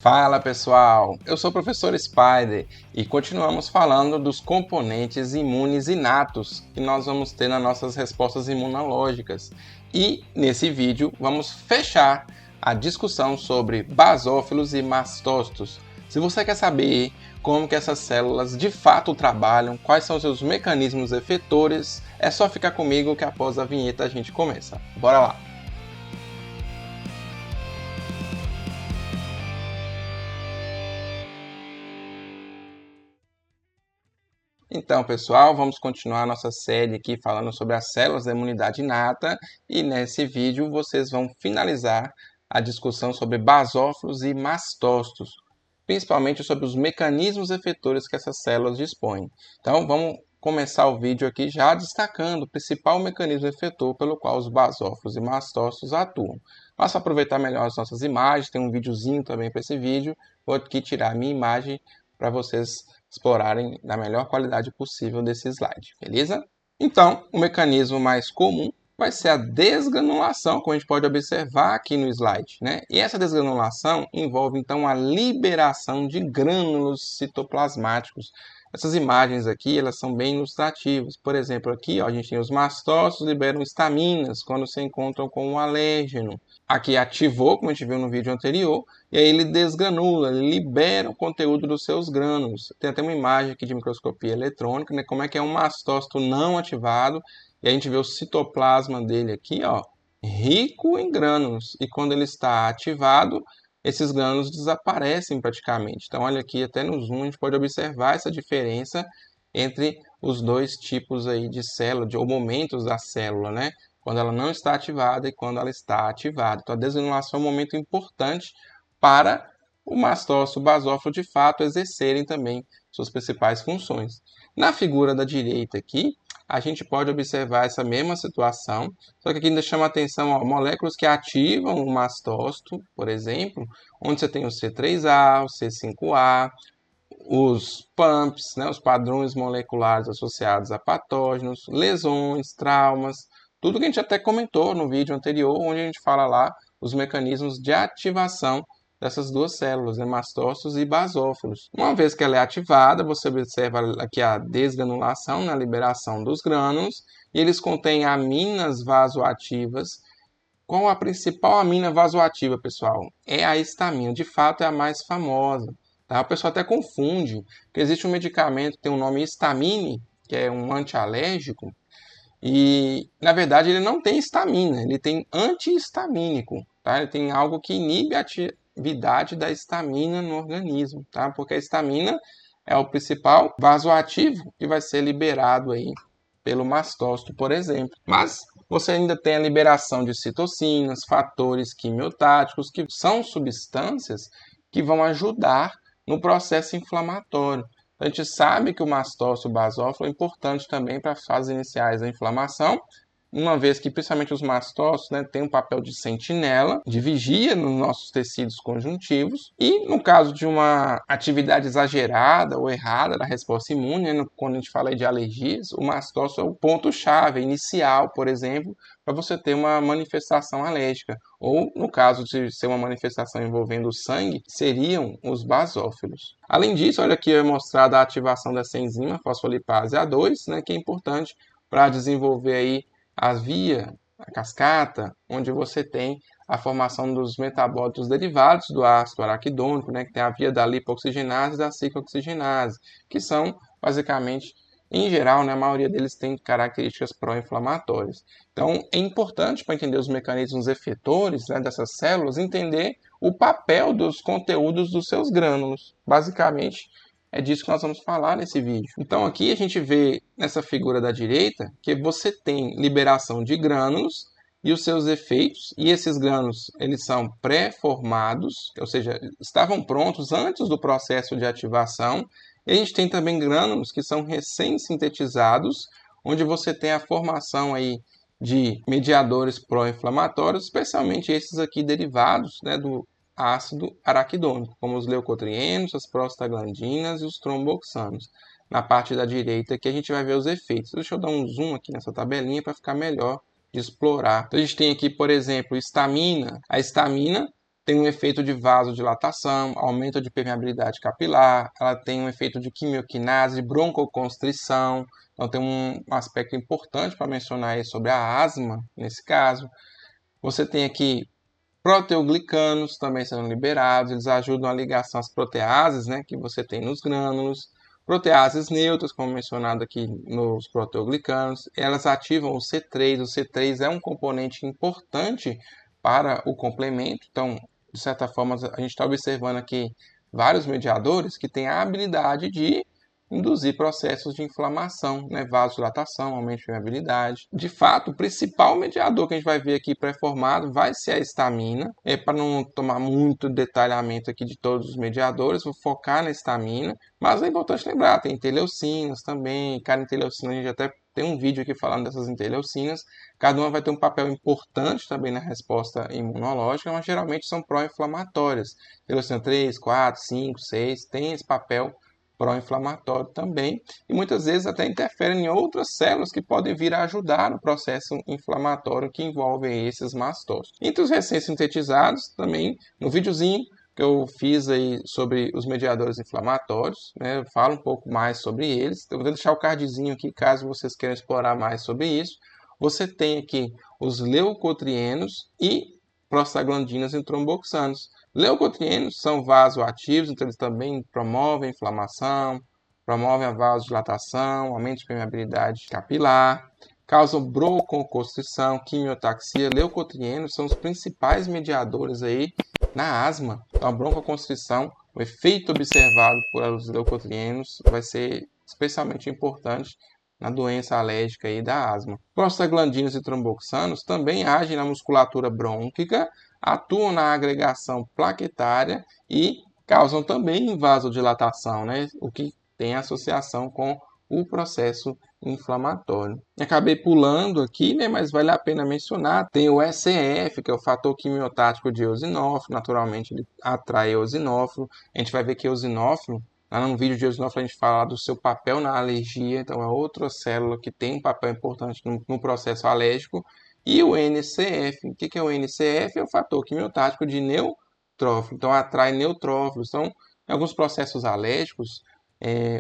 Fala pessoal, eu sou o professor Spider e continuamos falando dos componentes imunes inatos que nós vamos ter nas nossas respostas imunológicas. E nesse vídeo vamos fechar a discussão sobre basófilos e mastócitos. Se você quer saber como que essas células de fato trabalham, quais são os seus mecanismos efetores, é só ficar comigo que após a vinheta a gente começa. Bora lá! Então, pessoal, vamos continuar nossa série aqui falando sobre as células da imunidade inata e nesse vídeo vocês vão finalizar a discussão sobre basófilos e mastócitos, principalmente sobre os mecanismos efetores que essas células dispõem. Então, vamos começar o vídeo aqui já destacando o principal mecanismo efetor pelo qual os basófilos e mastócitos atuam. Mas para aproveitar melhor as nossas imagens, tem um videozinho também para esse vídeo, vou aqui tirar a minha imagem para vocês explorarem da melhor qualidade possível desse slide, beleza? Então, o mecanismo mais comum vai ser a desgranulação, como a gente pode observar aqui no slide, né? E essa desgranulação envolve, então, a liberação de grânulos citoplasmáticos. Essas imagens aqui, elas são bem ilustrativas. Por exemplo, aqui ó, a gente tem os mastócitos liberam estaminas quando se encontram com um alérgeno. Aqui ativou, como a gente viu no vídeo anterior, e aí ele desgranula, ele libera o conteúdo dos seus grânulos. Tem até uma imagem aqui de microscopia eletrônica, né, como é que é um mastócito não ativado, e a gente vê o citoplasma dele aqui, ó, rico em grânulos, e quando ele está ativado, esses grânulos desaparecem praticamente. Então, olha aqui, até no zoom, a gente pode observar essa diferença entre os dois tipos aí de célula, ou momentos da célula, né? Quando ela não está ativada e quando ela está ativada. Então, a desgranulação é um momento importante para o mastócito e o basófilo, de fato, exercerem também suas principais funções. Na figura da direita aqui, a gente pode observar essa mesma situação, só que aqui ainda chama a atenção ó, moléculas que ativam o mastócito, por exemplo, onde você tem o C3A, o C5A, os PAMPs, né, os padrões moleculares associados a patógenos, lesões, traumas, tudo que a gente até comentou no vídeo anterior, onde a gente fala lá os mecanismos de ativação dessas duas células, né, mastócitos e basófilos. Uma vez que ela é ativada, você observa aqui a desgranulação, né, a liberação dos grânulos, e eles contêm aminas vasoativas. Qual a principal amina vasoativa, pessoal? É a histamina, de fato é a mais famosa. Tá? O pessoal até confunde, porque existe um medicamento que tem o nome histamine, que é um antialérgico, e, na verdade, ele não tem histamina, ele tem antihistamínico, tá? Ele tem algo que inibe a atividade da histamina no organismo, tá? Porque a histamina é o principal vasoativo que vai ser liberado aí pelo mastócito, por exemplo. Mas você ainda tem a liberação de citocinas, fatores quimiotáticos, que são substâncias que vão ajudar no processo inflamatório. A gente sabe que o mastócito e o basófilo é importante também para as fases iniciais da inflamação, uma vez que principalmente os mastócitos, né, têm um papel de sentinela, de vigia nos nossos tecidos conjuntivos, e no caso de uma atividade exagerada ou errada da resposta imune, né, quando a gente fala de alergias, o mastócito é o ponto-chave inicial, por exemplo, para você ter uma manifestação alérgica, ou no caso de ser uma manifestação envolvendo o sangue, seriam os basófilos. Além disso, olha aqui é mostrada a ativação dessa enzima fosfolipase A2, né, que é importante para desenvolver aí a via, a cascata, onde você tem a formação dos metabólitos derivados do ácido araquidônico, né, que tem a via da lipoxigenase e da ciclooxigenase, que são basicamente, em geral, né, a maioria deles tem características pró-inflamatórias. Então, é importante para entender os mecanismos efetores, né, dessas células, entender o papel dos conteúdos dos seus grânulos. Basicamente, é disso que nós vamos falar nesse vídeo. Então aqui a gente vê nessa figura da direita que você tem liberação de grânulos e os seus efeitos, e esses grânulos eles são pré-formados, ou seja, estavam prontos antes do processo de ativação, e a gente tem também grânulos que são recém-sintetizados, onde você tem a formação aí de mediadores pró-inflamatórios, especialmente esses aqui derivados, né, do ácido araquidônico, como os leucotrienos, as prostaglandinas e os tromboxanos. Na parte da direita aqui a gente vai ver os efeitos. Deixa eu dar um zoom aqui nessa tabelinha para ficar melhor de explorar. Então, a gente tem aqui, por exemplo, histamina. A histamina tem um efeito de vasodilatação, aumento de permeabilidade capilar, ela tem um efeito de quimioquinase, broncoconstrição. Então tem um aspecto importante para mencionar aí sobre a asma, nesse caso. Você tem aqui proteoglicanos também sendo liberados, eles ajudam a ligação às proteases, né, que você tem nos grânulos. Proteases neutras, como mencionado aqui nos proteoglicanos, elas ativam o C3. O C3 é um componente importante para o complemento. Então, de certa forma, a gente está observando aqui vários mediadores que têm a habilidade de induzir processos de inflamação, né, vasodilatação, aumento de permeabilidade. De fato, o principal mediador que a gente vai ver aqui pré-formado vai ser a histamina. Para não tomar muito detalhamento aqui de todos os mediadores, vou focar na histamina, mas é importante lembrar, tem interleucinas também, cada interleucina a gente até tem um vídeo aqui falando dessas interleucinas, cada uma vai ter um papel importante também na resposta imunológica, mas geralmente são pró-inflamatórias. Interleucina 3, 4, 5, 6 tem esse papel pró-inflamatório também, e muitas vezes até interferem em outras células que podem vir a ajudar no processo inflamatório que envolve esses mastócitos. Entre os recém-sintetizados, também no videozinho que eu fiz aí sobre os mediadores inflamatórios, né, eu falo um pouco mais sobre eles. Eu vou deixar o cardzinho aqui caso vocês queiram explorar mais sobre isso. Você tem aqui os leucotrienos e prostaglandinas e tromboxanos. Leucotrienos são vasoativos, então eles também promovem a inflamação, promovem a vasodilatação, aumento de permeabilidade capilar, causam broncoconstrição, quimiotaxia. Leucotrienos são os principais mediadores aí na asma. Então, a broncoconstrição, o efeito observado por os leucotrienos vai ser especialmente importante na doença alérgica aí da asma. Prostaglandinos e tromboxanos também agem na musculatura brônquica, atuam na agregação plaquetária e causam também vasodilatação, né? O que tem associação com o processo inflamatório. Acabei pulando aqui, né, mas vale a pena mencionar, tem o ECF, que é o fator quimiotático de eosinófilo, naturalmente ele atrai eosinófilo. A gente vai ver que eosinófilo, lá no vídeo de eosinófilo a gente fala do seu papel na alergia, então é outra célula que tem um papel importante no processo alérgico. E o NCF, o que é o NCF? É o fator quimiotático de neutrófilo, então atrai neutrófilos. Então, em alguns processos alérgicos,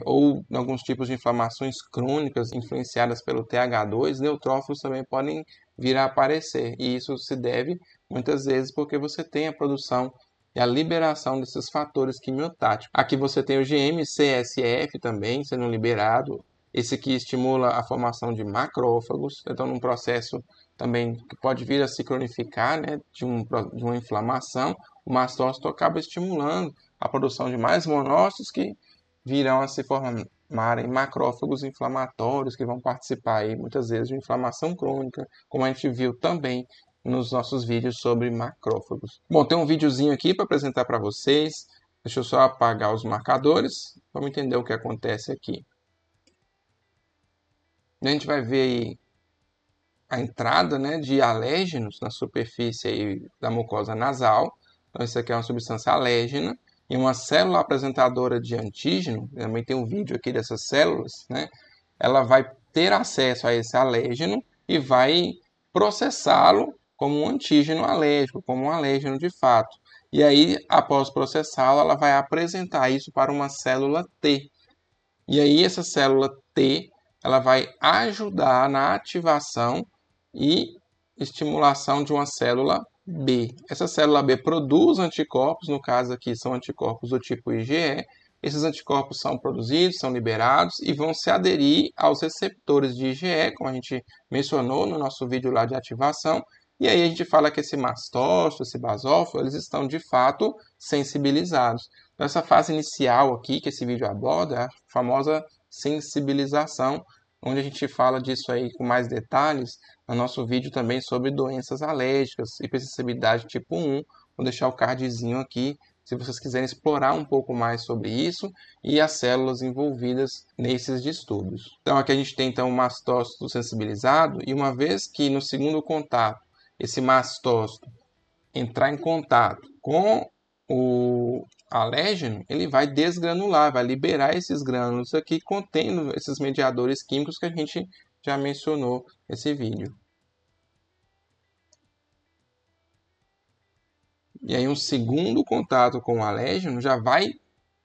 ou em alguns tipos de inflamações crônicas influenciadas pelo TH2, neutrófilos também podem vir a aparecer. E isso se deve muitas vezes porque você tem a produção e a liberação desses fatores quimiotáticos. Aqui você tem o GM-CSF também sendo liberado. Esse aqui estimula a formação de macrófagos, então num processo também que pode vir a se cronificar, né, de uma inflamação, o mastócito acaba estimulando a produção de mais monócitos que virão a se formarem macrófagos inflamatórios que vão participar aí, muitas vezes de inflamação crônica, como a gente viu também nos nossos vídeos sobre macrófagos. Bom, tem um videozinho aqui para apresentar para vocês. Deixa eu só apagar os marcadores. Vamos entender o que acontece aqui. A gente vai ver aí a entrada, né, de alérgenos na superfície aí da mucosa nasal. Então, isso aqui é uma substância alérgena. E uma célula apresentadora de antígeno, também tem um vídeo aqui dessas células, né? Ela vai ter acesso a esse alérgeno e vai processá-lo como um antígeno alérgico, como um alérgeno de fato. E aí, após processá-lo, ela vai apresentar isso para uma célula T. E aí, essa célula T, ela vai ajudar na ativação e estimulação de uma célula B. Essa célula B produz anticorpos, no caso aqui são anticorpos do tipo IgE. Esses anticorpos são produzidos, são liberados e vão se aderir aos receptores de IgE, como a gente mencionou no nosso vídeo lá de ativação. E aí a gente fala que esse mastócito, esse basófilo, eles estão de fato sensibilizados. Então, essa fase inicial aqui que esse vídeo aborda é a famosa sensibilização, onde a gente fala disso aí com mais detalhes no nosso vídeo também sobre doenças alérgicas, hipersensibilidade tipo 1. Vou deixar o cardzinho aqui, se vocês quiserem explorar um pouco mais sobre isso e as células envolvidas nesses distúrbios. Então aqui a gente tem então o mastócito sensibilizado, e uma vez que no segundo contato esse mastócito entrar em contato com o alérgeno, ele vai desgranular, vai liberar esses grânulos aqui contendo esses mediadores químicos que a gente já mencionou nesse vídeo. E aí um segundo contato com o alérgeno já vai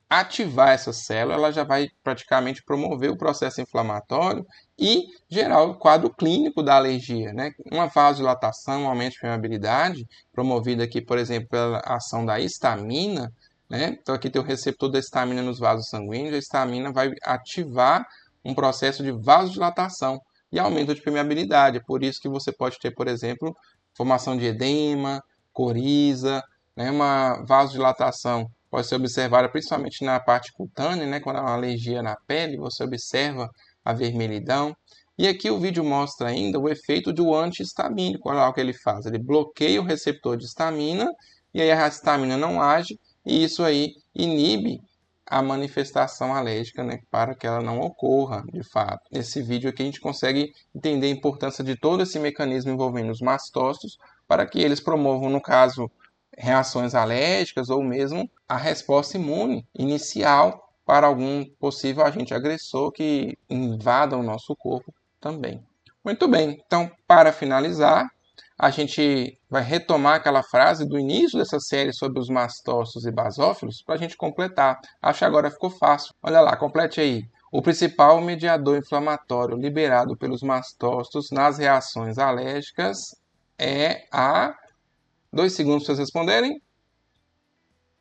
ativar essa célula, ela já vai praticamente promover o processo inflamatório e gerar o quadro clínico da alergia, né? Uma vasodilatação, um aumento de permeabilidade, promovida aqui, por exemplo, pela ação da histamina, né? Então aqui tem o receptor da histamina nos vasos sanguíneos, a histamina vai ativar um processo de vasodilatação e aumento de permeabilidade. É por isso que você pode ter, por exemplo, formação de edema, coriza, né? Uma vasodilatação pode ser observada principalmente na parte cutânea, né? Quando há uma alergia na pele, você observa a vermelhidão. E aqui o vídeo mostra ainda o efeito do antihistamínico. Olha lá o que ele faz. Ele bloqueia o receptor de histamina e aí a histamina não age e isso aí inibe a manifestação alérgica, né, para que ela não ocorra de fato. Nesse vídeo aqui a gente consegue entender a importância de todo esse mecanismo envolvendo os mastócitos para que eles promovam, no caso, reações alérgicas ou mesmo a resposta imune inicial para algum possível agente agressor que invada o nosso corpo também. Muito bem, então para finalizar, a gente vai retomar aquela frase do início dessa série sobre os mastócitos e basófilos para a gente completar. Acho que agora ficou fácil. Olha lá, complete aí. O principal mediador inflamatório liberado pelos mastócitos nas reações alérgicas é a... 2 segundos para vocês responderem.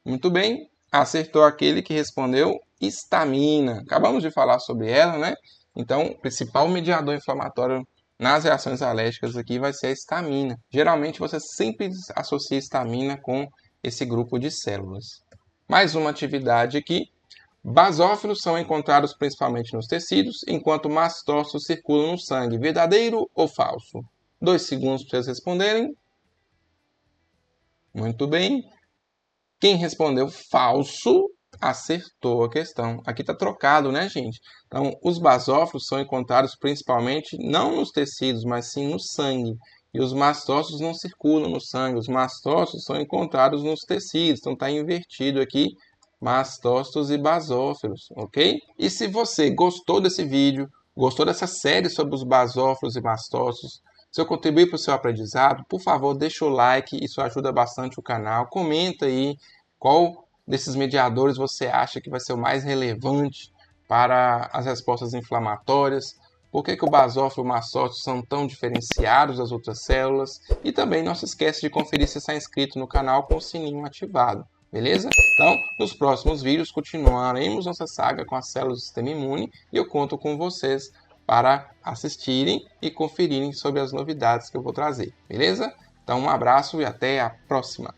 Muito bem, acertou aquele que respondeu histamina. Acabamos de falar sobre ela, né? Então, o principal mediador inflamatório nas reações alérgicas aqui vai ser a histamina. Geralmente você sempre associa histamina com esse grupo de células. Mais uma atividade aqui. Basófilos são encontrados principalmente nos tecidos, enquanto mastócitos circulam no sangue. Verdadeiro ou falso? 2 segundos para vocês responderem. Muito bem. Quem respondeu falso acertou a questão. Aqui está trocado, né, gente? Então, os basófilos são encontrados principalmente não nos tecidos, mas sim no sangue. E os mastócitos não circulam no sangue. Os mastócitos são encontrados nos tecidos. Então, está invertido aqui, mastócitos e basófilos, ok? E se você gostou desse vídeo, gostou dessa série sobre os basófilos e mastócitos, se eu contribuir para o seu aprendizado, por favor, deixa o like, isso ajuda bastante o canal. Comenta aí qual desses mediadores você acha que vai ser o mais relevante para as respostas inflamatórias. Por que o basófilo e o mastócito são tão diferenciados das outras células? E também não se esqueça de conferir se está inscrito no canal com o sininho ativado. Beleza? Então, nos próximos vídeos continuaremos nossa saga com as células do sistema imune e eu conto com vocês para assistirem e conferirem sobre as novidades que eu vou trazer, beleza? Então um abraço e até a próxima!